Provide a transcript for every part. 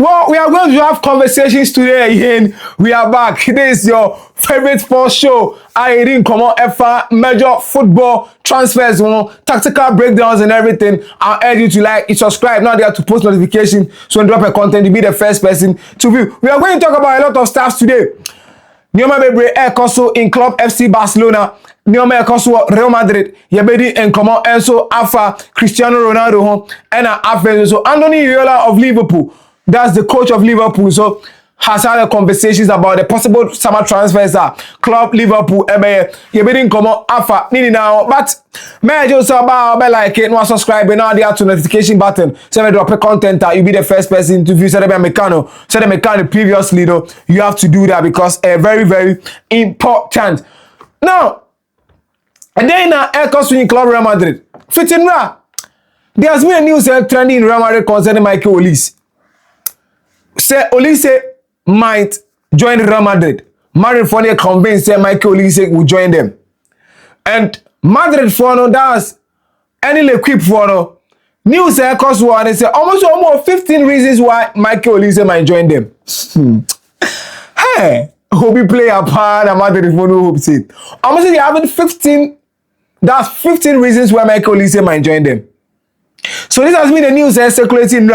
Well, we are going to have conversations today again. We are back. This is your favorite sports show. I didn't come on FA, major football transfers, tactical breakdowns and everything. I'll urge you to like, subscribe, now there to post notification. So when drop a content, you'll be the first person to view. We are going to talk about a lot of stuff today. Nyoma bebre ekoso in Club FC Barcelona. Nyoma ekoso Real Madrid. Yebedi en komo enso afa Cristiano Ronaldo hon. Ena afa so Anthony Iraola of Liverpool. That's the coach of Liverpool. So has had conversations about the possible summer transfers that Club Liverpool yebedi en komo afa nini now. But may just about like it, no subscribe now there to notification button. So when drop a content that you'll be the first person to view said the mechanic previously though. You have to do that because very, very important. Now, and then Echo swing Club Real Madrid. Fitting ra. There's been a news trending in Real Madrid concerning Michael Olise. Say Olise might join Real Madrid. Madrid for they convinced that Michael Olise will join them. And Madrid for no that's any equip for no news Echo's one they say almost 15 reasons why Michael Olise might join them. Hey, Hobby play a part and Madrid for no hope say. Almost they having 15. That's 15 reasons why Michael Olise might join them. So this has been the news circulating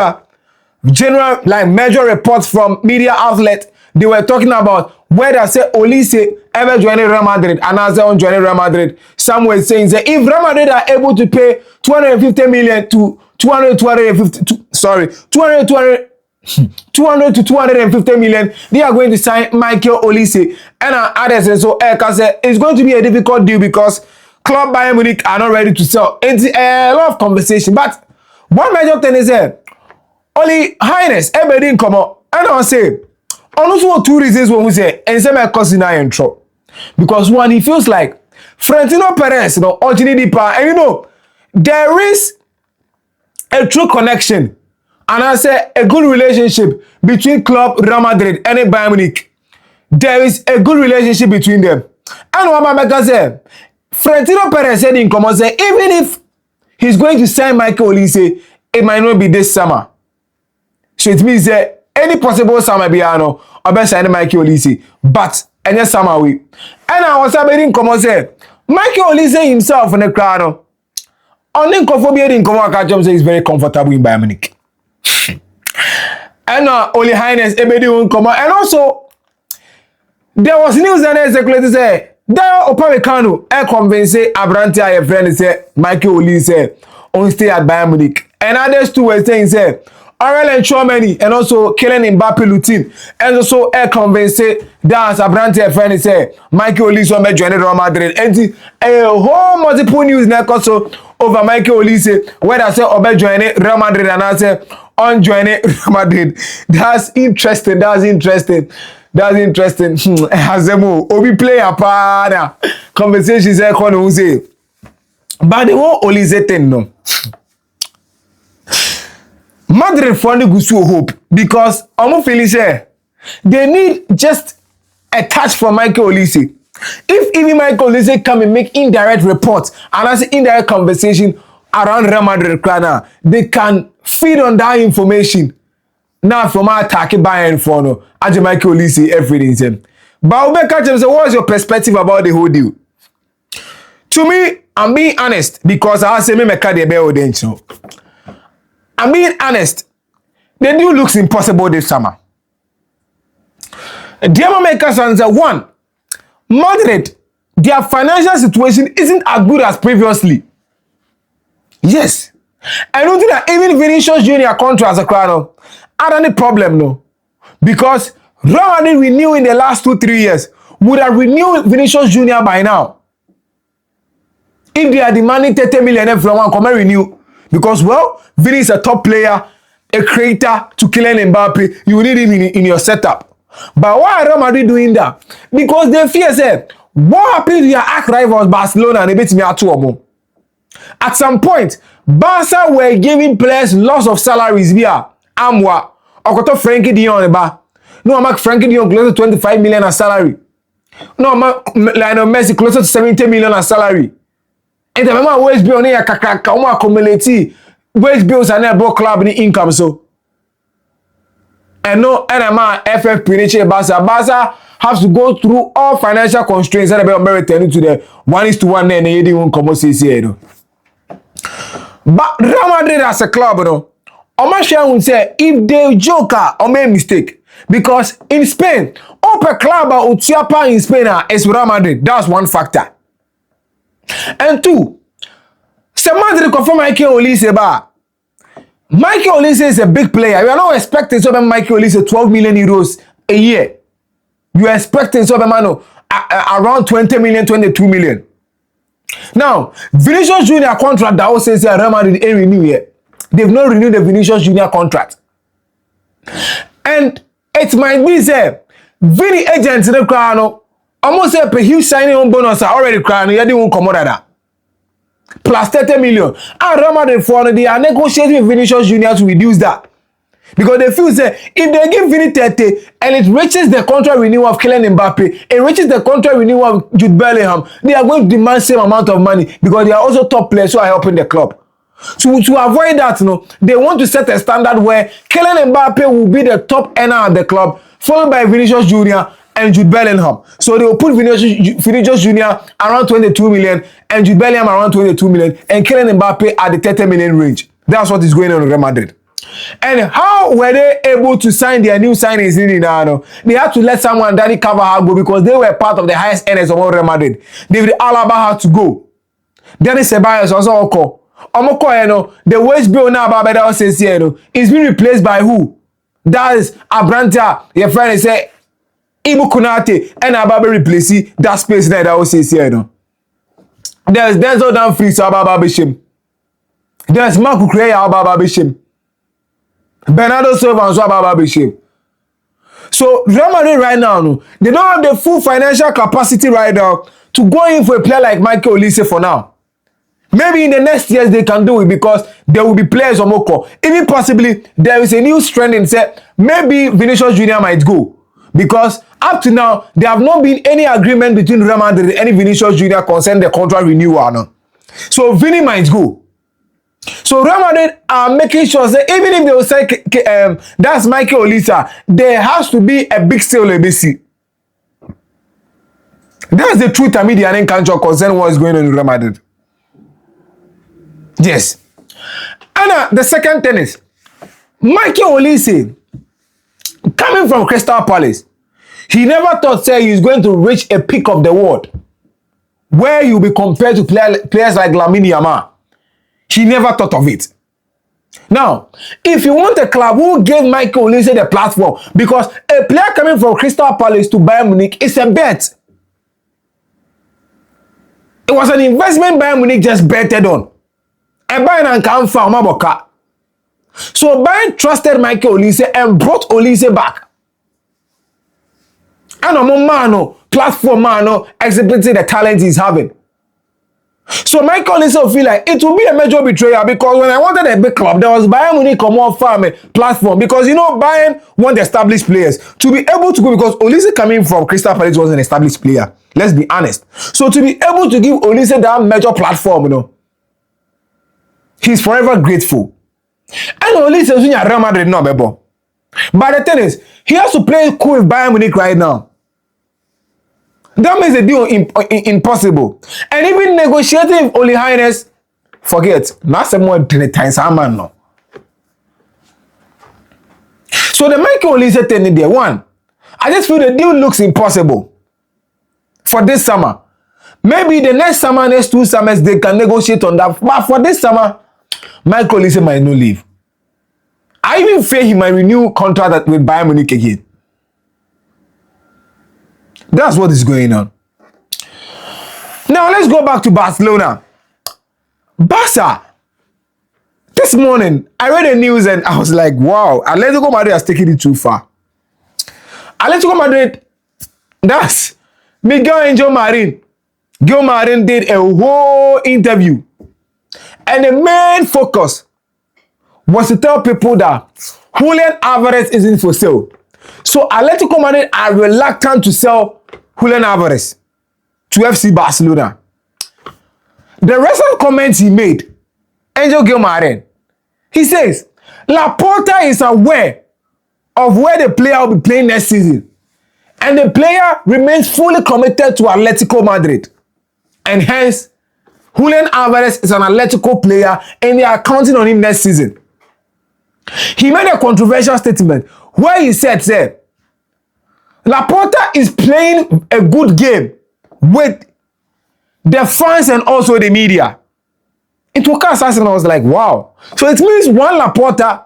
general like major reports from media outlets. They were talking about whether say Olise ever joining Real Madrid and as they on joining Real Madrid. Some were saying that if Real Madrid are able to pay 250 million to 200 to 250 million, they are going to sign Michael Olise. And others and so it's going to be a difficult deal because Club Bayern Munich are not ready to sell. It's a lot of conversation. But one major thing is only Highness, everybody didn't come up. And I'll say, also 2 reasons when we say, and some are causing I intro. Because one, he feels like Florentino Perez, originally and there is a true connection. And I say a good relationship between Club Real Madrid and Bayern Munich. There is a good relationship between them. And what my say, Florentino Perez said in common say, even if he's going to sign Michael Olise, it might not be this summer. So it means that any possible summer biano or best sign Michael Olise, but any summer we. And I was saying common say, Michael Olise himself in the crowd. Only Kofobi in common say he's very comfortable in Bayern Munich. And only Highness Ebedi won't come out. And also, there was news that circulated say, there Upamecano convinced Abrante a friend say Michael Olise on stay at Bayern Munich. And others too were saying say Aurel and Chouameni and also Kylian Mbappe Lutin. And also convinced that's Abrante a friend say Michael Olise on join Real Madrid. And a whole multiple news now also over Michael Olise where I say Obe join Real Madrid and I say on joining Real Madrid. That's interesting. Hazemo Obi play a part. Conversations are going to say. But they won't Olise thing no. Madrid found a good hope because I'm feeling say they need just a touch from Michael Olise. If even Michael Olise come and make indirect reports and as indirect conversation around Real Madrid, they can feed on that information. Now from our attack Bayern for no, as Michael Olise everything. But what's your perspective about the whole deal? To me, I'm being honest because I say me I'm being honest. The deal looks impossible this summer. Dear makers answer one. Madrid, their financial situation isn't as good as previously. Yes. I don't think that even Vinicius Junior contracts a crowd had any problem no. Because Real Madrid renew in the last 2-3 years would have renewed Vinicius Junior by now. If they are demanding 30 million from one, come and renew. Because well, Vini is a top player, a creator to Kylian Mbappe. You need him in your setup. But why are Real Madrid doing that? Because they fear say, what happened to your arch rivals Barcelona and they beat me at 2 At some point, Barca were giving players lots of salaries via Amwa. Okoto Frankie de Jong ba. No, I'm Frankie de Jong close to 25 million as salary. No, I'm Lionel Messi closer to 70 million as salary. And the member always be on here accumulate wage bills and never club in income so. And no NMA FFP Barca. Barca has to go through all financial constraints and about returning to the 1:1 and they won't come out say. But Real Madrid as a club, Omasha will say if they joker or make mistake. Because in Spain, upper club or Utiapa in Spain is Real Madrid. That's one factor. And two, Madrid confirm Michael Olise ba. Michael Olise is a big player. You are not expecting so Michael Olise 12 million euros a year. You are expecting so around 20 million, 22 million. Now, Vinicius Junior contract that also says Real Madrid ain't renew yet. They've not renewed the Vinicius Junior contract. And it might be say Vini agents in the crown almost say a huge signing on bonus already crown. You didn't come out of that. Plus 30 million. And Real Madrid for they are negotiating with Vinicius Junior to reduce that. Because they feel say if they give Vini 30 and it reaches the contract renewal of Kylian Mbappe, it reaches the contract renewal of Jude Bellingham, they are going to demand same amount of money because they are also top players who are helping the club. To avoid that, they want to set a standard where Kylian Mbappe will be the top earner of the club, followed by Vinicius Junior and Jude Bellingham. So they will put Vinicius Junior around 22 million and Jude Bellingham around 22 million and Kylian Mbappe at the 30 million range. That's what is going on in Real Madrid. And how were they able to sign their new signings in now? They had to let someone Danny Carvajal go because they were part of the highest earners of Real Madrid. David Alaba had to go. Danny Ceballos also okay. The wage bill now about better says is being replaced by who? That is Abranta. Your friend say Ibu Kunate and Ababe replace that space there that was says here. There's no damn free so Ababa Bishim. There's Marco Creya Ababa Bishim. Bernardo Silva and Ababa Bishim. So Real Madrid right now, they don't have the full financial capacity right now to go in for a player like Michael Olise for now. Maybe in the next years they can do it because there will be players on Moko. Even possibly there is a new trend in say maybe Vinicius Junior might go because up to now there have not been any agreement between Real Madrid and any Vinicius Junior concern the contract renewal. No? So Vini might go. So Real Madrid are making sure that even if they will say that's Michael Olise, there has to be a big sale ABC. That's the truth. Media and can't concern what is going on in Real Madrid. Yes. And the second thing is Michael Olise coming from Crystal Palace. He never thought say he was going to reach a peak of the world where you'll be compared to players like Lamine Yamal. He never thought of it. Now, if you want a club who gave Michael Olise the platform, because a player coming from Crystal Palace to Bayern Munich is a bet. It was an investment Bayern Munich just betted on. And Bayern can't find Maboka. So Bayern trusted Michael Olise and brought Olise back. And a man, platform man, exhibiting the talent he's having. So Michael Olise feel like it will be a major betrayal because when I wanted a big club, there was Bayern Munich come on farm platform because Bayern want established players to be able to go because Olise coming from Crystal Palace was an established player. Let's be honest. So to be able to give Olise that major platform, he's forever grateful. And Olise is in Real Madrid now, Bebo. But the thing is, he has to play cool with Bayern Munich right now. That makes the deal impossible. And even negotiating with Oli Highness, forget. Not some more times man no. So the Michael Olise thing there, one, I just feel the deal looks impossible for this summer. Maybe the next summer, next 2 summers, they can negotiate on that. But for this summer, Michael Olise might not leave. I even fear he might renew contract with Bayern Munich again. That's what is going on. Now let's go back to Barcelona. Barca. This morning, I read the news and I was like, wow, Atletico Madrid has taken it too far. Atletico Madrid, that's Miguel Angel Marin. Gil Marin did a whole interview. And the main focus was to tell people that Julián Álvarez isn't for sale. So Atletico Madrid are reluctant to sell Julián Álvarez to FC Barcelona. The recent comments he made, Angel Gil Marin, he says, Laporta is aware of where the player will be playing next season. And the player remains fully committed to Atletico Madrid. And hence, Julián Álvarez is an Atletico player and they are counting on him next season. He made a controversial statement where he said, Laporta is playing a good game with the fans and also the media. It was us and I was like, wow. So it means one Laporta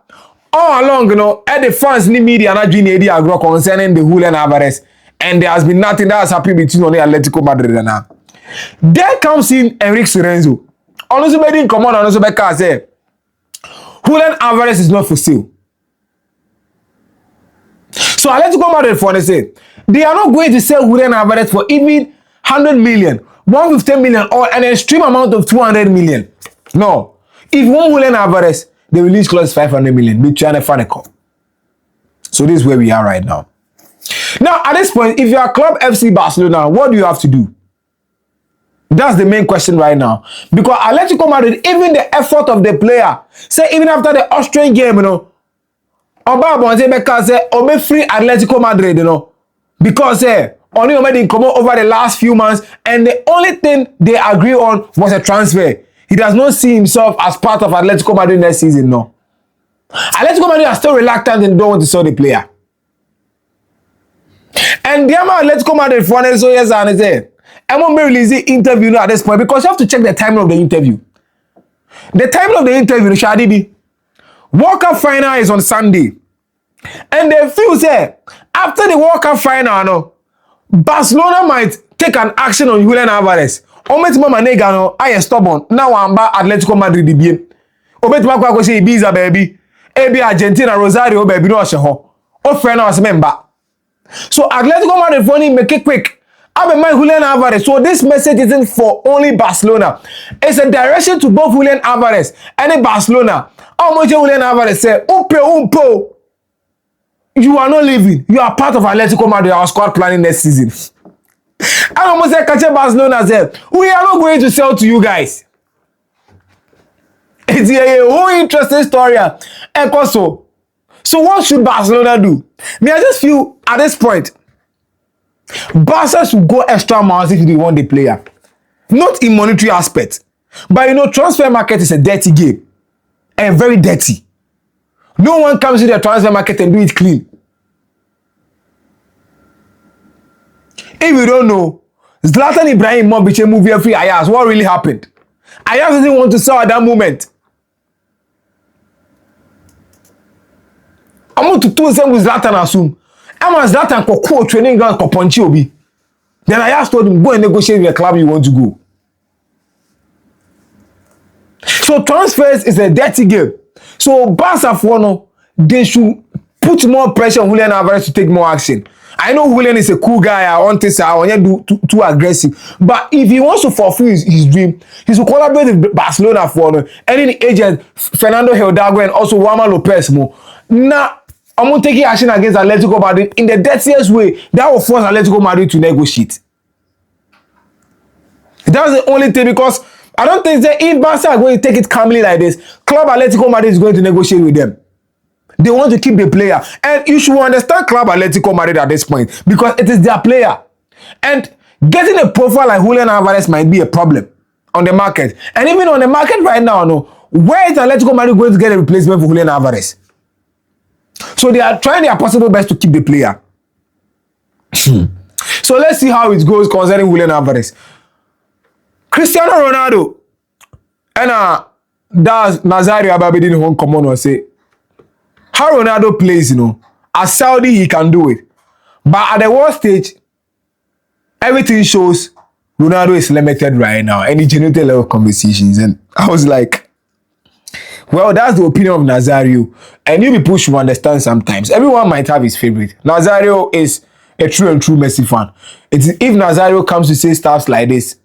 all along, at the fans in the media and doing the agro concerning the Julián Álvarez, and there has been nothing that has happened between only Atletico Madrid and now. There comes in Enrique Cerezo. Also made in command and also back say Julián Álvarez is not for sale. So Atletico Madrid for they say they are not going to sell Julián Álvarez for even 100 million, 150 million, or an extreme amount of 200 million. No. If you want Julián Álvarez, they release clause 500 million. Be trying to find a call. So this is where we are right now. Now, at this point, if you are Club FC Barcelona, what do you have to do? That's the main question right now. Because Atletico Madrid, even the effort of the player, say even after the Austrian game, Oba say, Ome free Atletico Madrid, because only Ome come over the last few months, and the only thing they agree on was a transfer. He does not see himself as part of Atletico Madrid next season, no. Atletico Madrid are still reluctant and don't want to sell the player. And the Atletico Madrid for so yes, and say, I'm going to release the interview now at this point because you have to check the timing of the interview. The timing of the interview, Shadibi, World Cup final is on Sunday. And they feel say after the World Cup final, Barcelona might take an action on Julián Álvarez. Ometima manega no, I am stubborn. Now I'm back Atletico Madrid bien. Ometima kwa say Ibiza baby. Ebi Argentina Rosario baby no sheho. O friend was member. So Atletico Madrid funny make it quick. I be my Julián Álvarez. So this message isn't for only Barcelona. It's a direction to both Julián Álvarez and Barcelona. How much Julián Álvarez say, umpo. You are not leaving. You are part of Atletico Madrid, our squad planning next season. I almost said, catch Barcelona said, we are not going to sell to you guys. It's a whole interesting story. And also, so what should Barcelona do? I just feel at this point, Barca should go extra miles if they want the player. Not in monetary aspect. But transfer market is a dirty game. And very dirty. No one comes into the transfer market and do it clean. If you don't know, Zlatan Ibrahimovic movie free Ajax. What really happened? Ajax didn't want to sell at that moment. I'm going to do the same with Zlatan assume. I'm a Zlatan for training ground for Ponchi Obi. Then Ajax told him, go and negotiate with the club you want to go. So transfers is a dirty game. So Barca for no, they should put more pressure on Julián Álvarez to take more action. I know Julián is a cool guy. I want to do too aggressive. But if he wants to fulfill his dream, he should collaborate with Barcelona for no. Any agent, Fernando Hidalgo and also Wama Lopez. Now, I'm going to take action against Atletico Madrid in the dirtiest way. That will force Atletico Madrid to negotiate. That's the only thing because I don't think that if Barca are going to take it calmly like this, Club Atletico Madrid is going to negotiate with them. They want to keep the player. And you should understand Club Atletico Madrid at this point because it is their player. And getting a profile like Julián Álvarez might be a problem on the market. And even on the market right now, where is Atletico Madrid going to get a replacement for Julián Álvarez? So they are trying their possible best to keep the player. So let's see how it goes concerning Julián Álvarez. Cristiano Ronaldo and that's Nazario Ababedin won't come on and say how Ronaldo plays, as Saudi he can do it. But at the world stage, everything shows Ronaldo is limited right now. And he generated a lot of conversations. And I was like, well, that's the opinion of Nazario. And you people should understand sometimes. Everyone might have his favorite. Nazario is a true and true Messi fan. If Nazario comes to say stuff like this,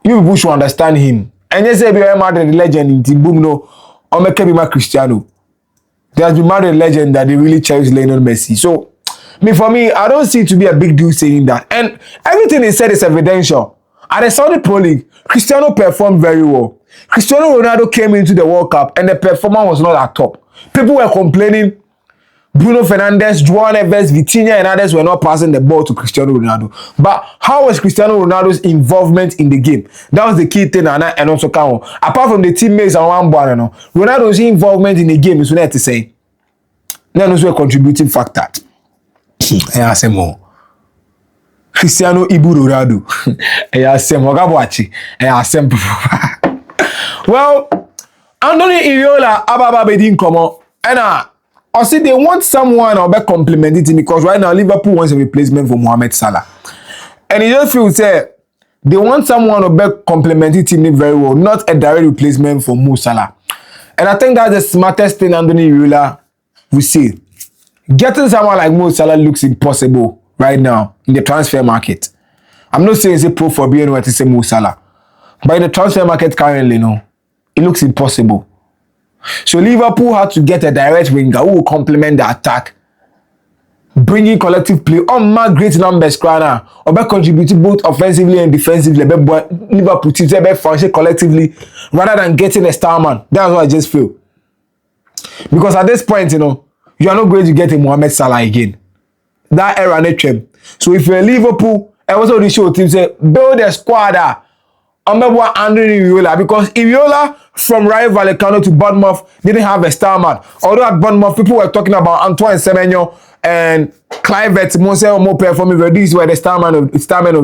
you people should understand him. And you say, Real Madrid legend in Timbumno, or Mekebima Cristiano. There has been Madrid legend that they really cherish Lionel Messi. So, for me, I don't see it to be a big deal saying that. And everything they said is evidential. At the Saudi Pro League, Cristiano performed very well. Cristiano Ronaldo came into the World Cup and the performance was not at top. People were complaining, Bruno Fernandes, Juan Neves, Vitinha, and others were not passing the ball to Cristiano Ronaldo. But how was Cristiano Ronaldo's involvement in the game? That was the key thing, and also count. Apart from the teammates and one boy, Ronaldo's involvement in the game is what to say. That was a contributing factor. I say more. Cristiano Ibu Ronaldo. I say more. I say well, Anthony Iraola Ababa didn't come out, and I see they want someone or be complementing him because right now Liverpool wants a replacement for Mohamed Salah, and it just feels say they want someone or be complementing him very well, not a direct replacement for Mo Salah. And I think that's the smartest thing Anthony Iraola will say. Getting someone like Mo Salah looks impossible right now in the transfer market. I'm not saying it's a pro for being what to say Mo Salah, but in the transfer market currently, it looks impossible. So Liverpool had to get a direct winger who will complement the attack, bringing collective play on my great numbers, or by contributing both offensively and defensively. Liverpool teams be function collectively rather than getting a star man. That's what I just feel. Because at this point, you are not going to get a Mohamed Salah again. That era nature. So if you're Liverpool, I also the show team say build a squad. I'm about Anthony Iraola because Iraola from Rayo Vallecano to Bournemouth didn't have a star man. Although at Bournemouth, people were talking about Antoine Semenyo and Clivert, Mose more performing. These were the star men of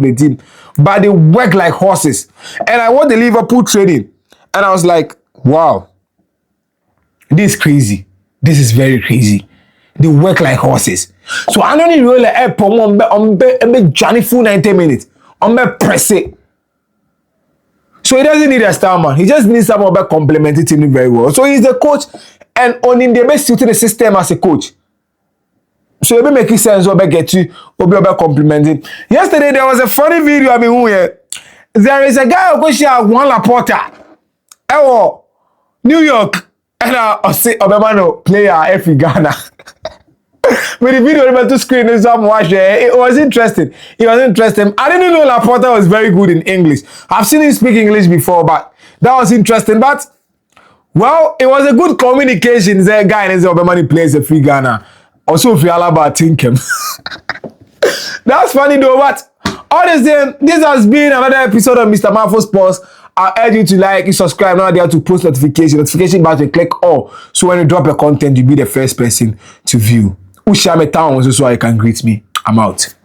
the team, but they work like horses. And I watched the Liverpool training, and I was like, wow, this is crazy. This is very crazy. They work like horses. So Anthony Iraola on Johnny full 90 minutes. On press it. So he doesn't need a star man. He just needs someone who complementing him very well. So he's the coach, and on him they be suiting the system as a coach. So it be making sense what get you or complementing. Yesterday there was a funny video. There is a guy who goes here Juan Laporta, New York, and I say Obamano player F Ghana. But the video about to screen is some watch there. It was interesting. I didn't know Laporta was very good in English. I've seen him speak English before, but that was interesting. But well, it was a good communication. The guy and his Obamani plays a free Ghana. Also, if you Alaba think him. That's funny though. But all the same, this has been another episode of Mr. Marvel Sports. I urge you to like, subscribe, now there to post notification button, click all. So when you drop your content, you'll be the first person to view. Ushame Town so I can greet me. I'm out.